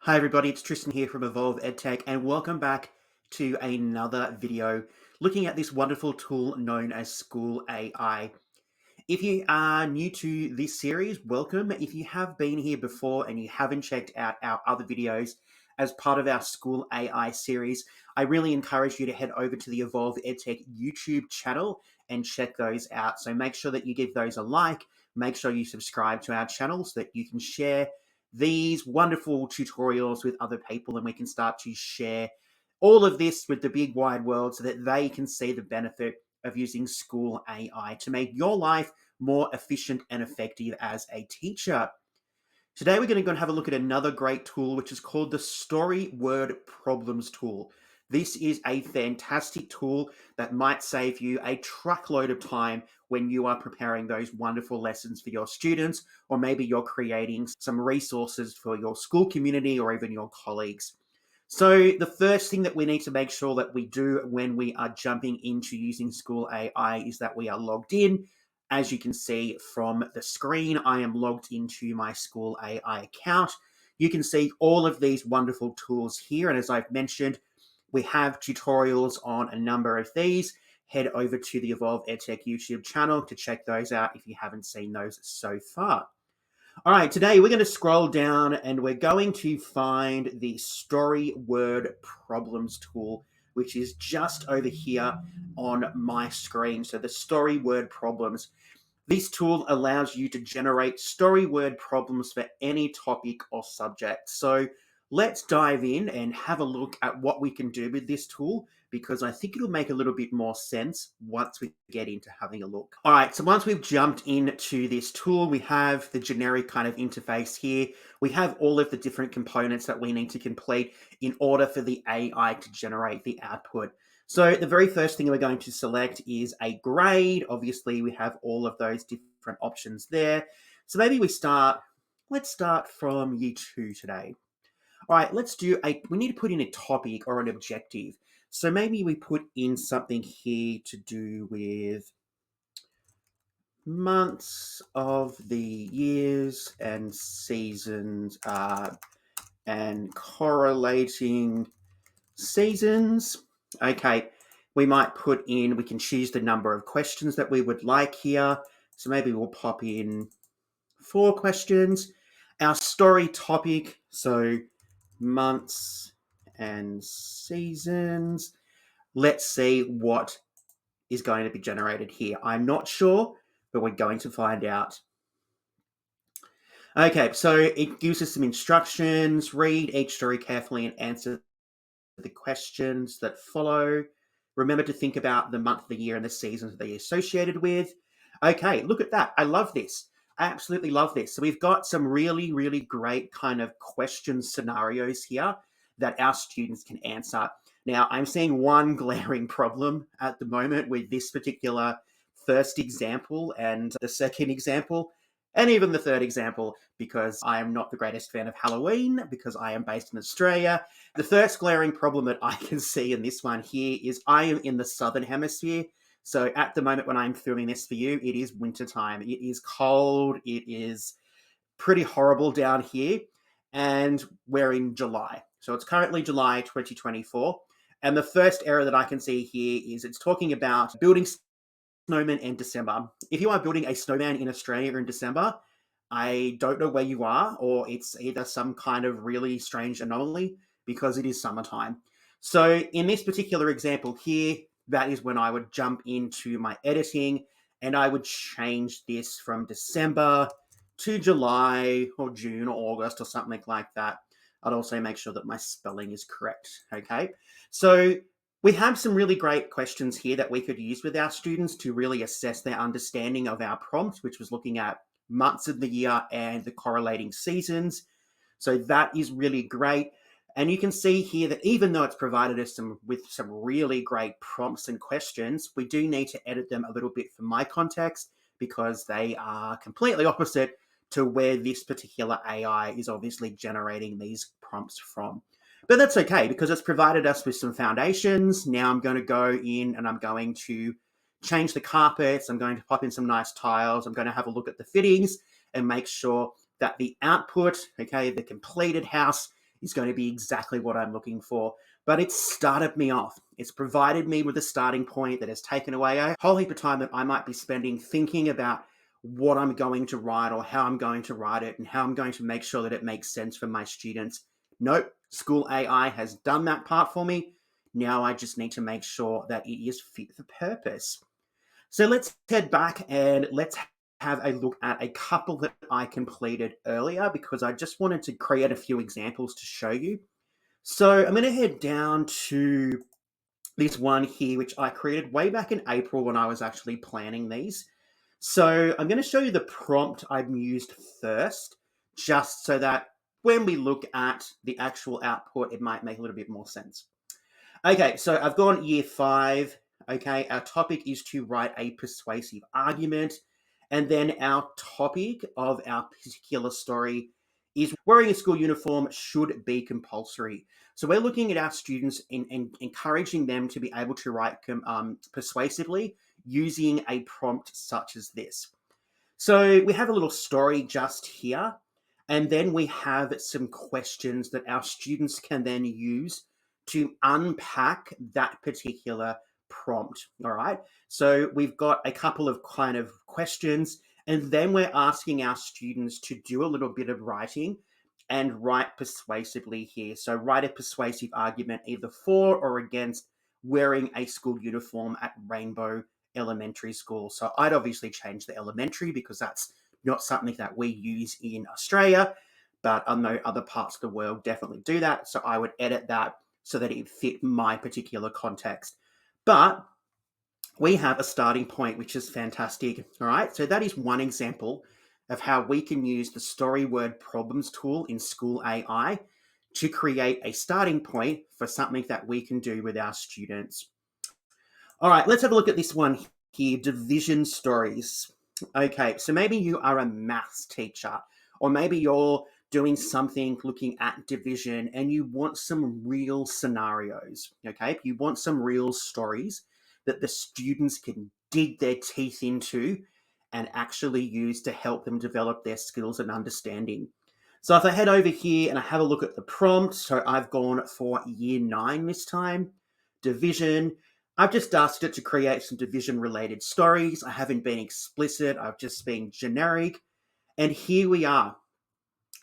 Hi everybody, it's Tristan here from Evolve EdTech and welcome back to another video looking at this wonderful tool known as SchoolAI. If you are new to this series, welcome. If you have been here before and you haven't checked out our other videos as part of our SchoolAI series, I really encourage you to head over to the Evolve EdTech YouTube channel and check those out. So make sure that you give those a like, make sure you subscribe to our channel so that you can share these wonderful tutorials with other people and we can start to share all of this with the big wide world so that they can see the benefit of using SchoolAI to make your life more efficient and effective as a teacher. Today we're going to go and have a look at another great tool which is called the Story Word Problems tool. This is a fantastic tool that might save you a truckload of time when you are preparing those wonderful lessons for your students, or maybe you're creating some resources for your school community or even your colleagues. So the first thing that we need to make sure that we do when we are jumping into using SchoolAI is that we are logged in. As you can see from the screen, I am logged into my SchoolAI account. You can see all of these wonderful tools here. And as I've mentioned, we have tutorials on a number of these. Head over to the Evolve EdTech YouTube channel to check those out if you haven't seen those so far. All right, today we're going to scroll down and we're going to find the Story Word Problems tool, which is just over here on my screen. So the Story Word Problems. This tool allows you to generate story word problems for any topic or subject. So let's dive in and have a look at what we can do with this tool, because I think it'll make a little bit more sense once we get into having a look. All right, so once we've jumped into this tool, we have the generic kind of interface here. We have all of the different components that we need to complete in order for the AI to generate the output. So the very first thing we're going to select is a grade. Obviously, we have all of those different options there. So maybe let's start from year 2 today. All right, we need to put in a topic or an objective. So maybe we put in something here to do with months of the years and seasons and correlating seasons. Okay, we can choose the number of questions that we would like here. So maybe we'll pop in 4 questions. Our story topic, so months and seasons. Let's see what is going to be generated here. I'm not sure, but we're going to find out. Okay, so it gives us some instructions. Read each story carefully and answer the questions that follow. Remember to think about the month, the year, and the seasons that they're associated with. Okay, look at that. I love this. I absolutely love this. So we've got some really, really great kind of question scenarios here that our students can answer. Now, I'm seeing one glaring problem at the moment with this particular first example and the second example, and even the third example, because I am not the greatest fan of Halloween, because I am based in Australia. The first glaring problem that I can see in this one here is I am in the Southern Hemisphere. So at the moment when I'm filming this for you, it is wintertime. It is cold. It is pretty horrible down here. And we're in July. So it's currently July 2024. And the first error that I can see here is it's talking about building snowmen in December. If you are building a snowman in Australia in December, I don't know where you are, or it's either some kind of really strange anomaly because it is summertime. So in this particular example here, that is when I would jump into my editing and I would change this from December to July or June or August or something like that. I'd also make sure that my spelling is correct, okay? So we have some really great questions here that we could use with our students to really assess their understanding of our prompt, which was looking at months of the year and the correlating seasons. So that is really great. And you can see here that even though it's provided us with some really great prompts and questions, we do need to edit them a little bit for my context because they are completely opposite to where this particular AI is obviously generating these prompts from. But that's okay because it's provided us with some foundations. Now I'm going to go in and I'm going to change the carpets. I'm going to pop in some nice tiles. I'm going to have a look at the fittings and make sure that the output, okay, the completed house is going to be exactly what I'm looking for. But it's started me off. It's provided me with a starting point that has taken away a whole heap of time that I might be spending thinking about what I'm going to write or how I'm going to write it and how I'm going to make sure that it makes sense for my students. Nope, School AI has done that part for me. Now I just need to make sure that it is fit for purpose. So let's head back and let's have a look at a couple that I completed earlier because I just wanted to create a few examples to show you. So I'm going to head down to this one here, which I created way back in April when I was actually planning these. So I'm going to show you the prompt I've used first, just so that when we look at the actual output, it might make a little bit more sense. Okay, so I've gone year 5. Okay, our topic is to write a persuasive argument. And then our topic of our particular story is wearing a school uniform should be compulsory. So we're looking at our students and encouraging them to be able to write persuasively using a prompt such as this. So we have a little story just here, and then we have some questions that our students can then use to unpack that particular prompt. All right. So we've got a couple of kind of questions, and then we're asking our students to do a little bit of writing and write persuasively here. So write a persuasive argument either for or against wearing a school uniform at Rainbow Elementary School. So I'd obviously change the elementary because that's not something that we use in Australia, but I know other parts of the world definitely do that. So I would edit that so that it fit my particular context. But we have a starting point, which is fantastic. All right. So that is one example of how we can use the story word problems tool in School AI to create a starting point for something that we can do with our students. All right, let's have a look at this one here, division stories. Okay, so maybe you are a maths teacher, or maybe you're doing something looking at division and you want some real scenarios, okay? You want some real stories that the students can dig their teeth into and actually use to help them develop their skills and understanding. So if I head over here and I have a look at the prompt, so I've gone for year 9 this time, division. I've just asked it to create some division related stories. I haven't been explicit, I've just been generic. And here we are.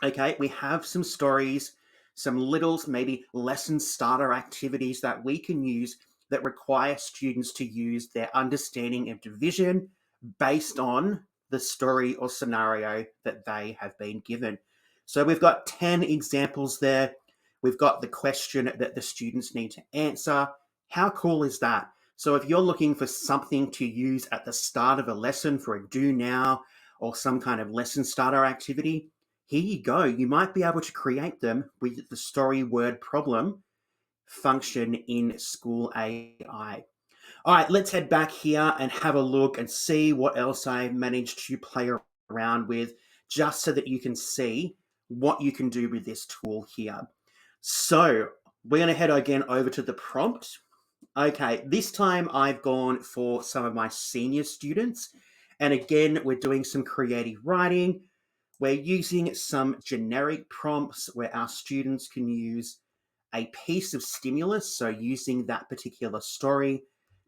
Okay, we have some stories, some little maybe lesson starter activities that we can use that require students to use their understanding of division based on the story or scenario that they have been given. So we've got 10 examples there. We've got the question that the students need to answer. How cool is that? So if you're looking for something to use at the start of a lesson for a do now or some kind of lesson starter activity, here you go. You might be able to create them with the story word problem function in School AI. All right, let's head back here and have a look and see what else I managed to play around with, just so that you can see what you can do with this tool here. So we're going to head again over to the prompt. Okay, this time I've gone for some of my senior students. And again, we're doing some creative writing. We're using some generic prompts where our students can use a piece of stimulus, so using that particular story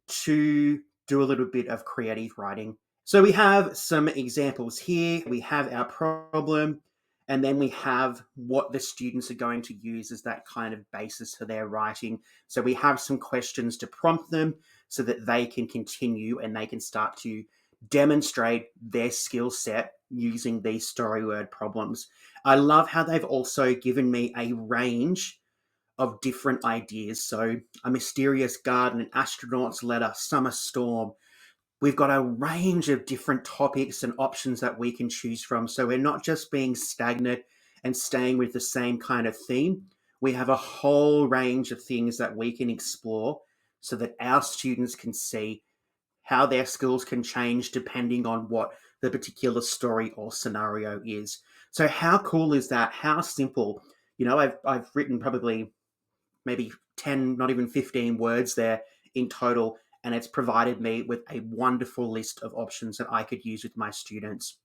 to do a little bit of creative writing. So we have some examples here. We have our problem, and then we have what the students are going to use as that kind of basis for their writing. So we have some questions to prompt them so that they can continue and they can start to demonstrate their skill set using these story word problems. I love how they've also given me a range of different ideas. So a mysterious garden, an astronaut's letter, summer storm. We've got a range of different topics and options that we can choose from. So we're not just being stagnant and staying with the same kind of theme. We have a whole range of things that we can explore so that our students can see how their skills can change depending on what the particular story or scenario is. So how cool is that? How simple? You know, I've written probably maybe 10, not even 15 words there in total, and it's provided me with a wonderful list of options that I could use with my students.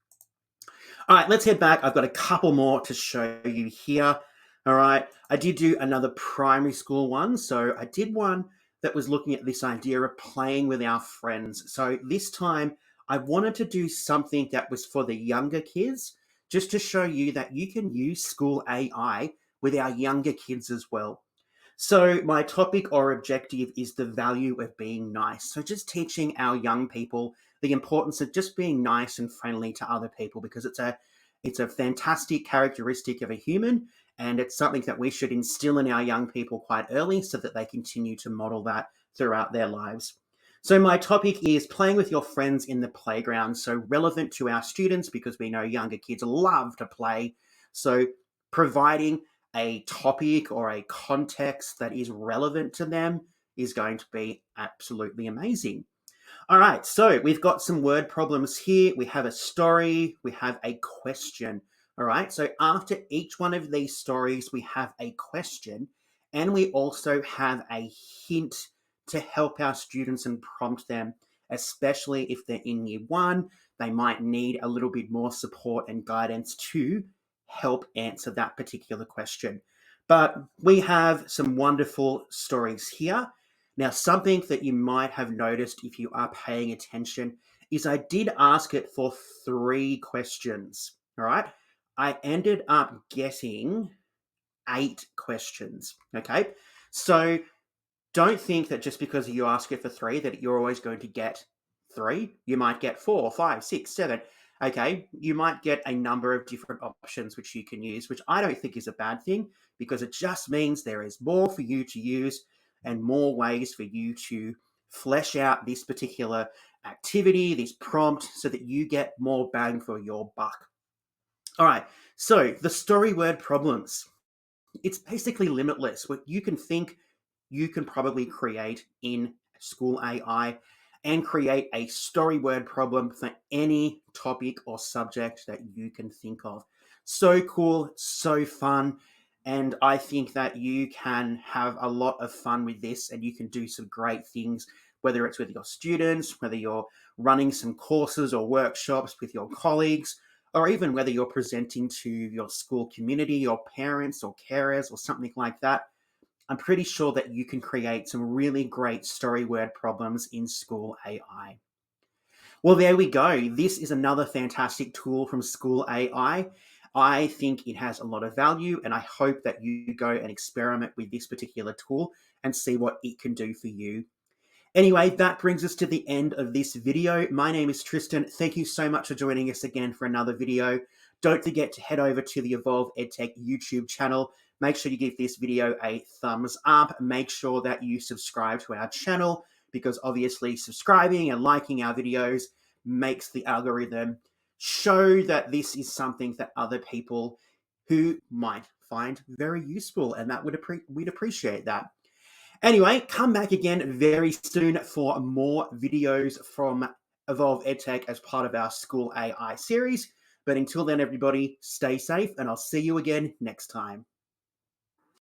All right, let's head back. I've got a couple more to show you here. All right. I did do another primary school one. So I did one that was looking at this idea of playing with our friends. So this time I wanted to do something that was for the younger kids, just to show you that you can use school AI with our younger kids as well. So, my topic or objective is the value of being nice. So, just teaching our young people the importance of just being nice and friendly to other people because it's a fantastic characteristic of a human, and it's something that we should instill in our young people quite early so that they continue to model that throughout their lives. So, my topic is playing with your friends in the playground. So, relevant to our students because we know younger kids love to play. So, providing a topic or a context that is relevant to them is going to be absolutely amazing. All right, so we've got some word problems here. We have a story, we have a question. All right, so after each one of these stories, we have a question, and we also have a hint to help our students and prompt them, especially if they're in year one. They might need a little bit more support and guidance to help answer that particular question. But we have some wonderful stories here. Now, something that you might have noticed if you are paying attention is I did ask it for 3 questions. All right. I ended up getting 8 questions. Okay. So don't think that just because you ask it for 3 that you're always going to get 3. You might get 4, 5, 6, 7. Okay, you might get a number of different options which you can use, which I don't think is a bad thing because it just means there is more for you to use and more ways for you to flesh out this particular activity, this prompt, so that you get more bang for your buck. All right, so the story word problems. It's basically limitless. What you can think, you can probably create in School AI and create a story word problem for any topic or subject that you can think of. So cool, so fun. And I think that you can have a lot of fun with this and you can do some great things, whether it's with your students, whether you're running some courses or workshops with your colleagues, or even whether you're presenting to your school community, your parents or carers or something like that. I'm pretty sure that you can create some really great story word problems in School AI. Well, there we go. This is another fantastic tool from School AI. I think it has a lot of value, and I hope that you go and experiment with this particular tool and see what it can do for you. Anyway, that brings us to the end of this video. My name is Tristan. Thank you so much for joining us again for another video. Don't forget to head over to the Evolve EdTech YouTube channel. Make sure you give this video a thumbs up. Make sure that you subscribe to our channel because obviously subscribing and liking our videos makes the algorithm show that this is something that other people who might find very useful, and that we'd appreciate that. Anyway, come back again very soon for more videos from Evolve EdTech as part of our School AI series. But until then, everybody, stay safe, and I'll see you again next time.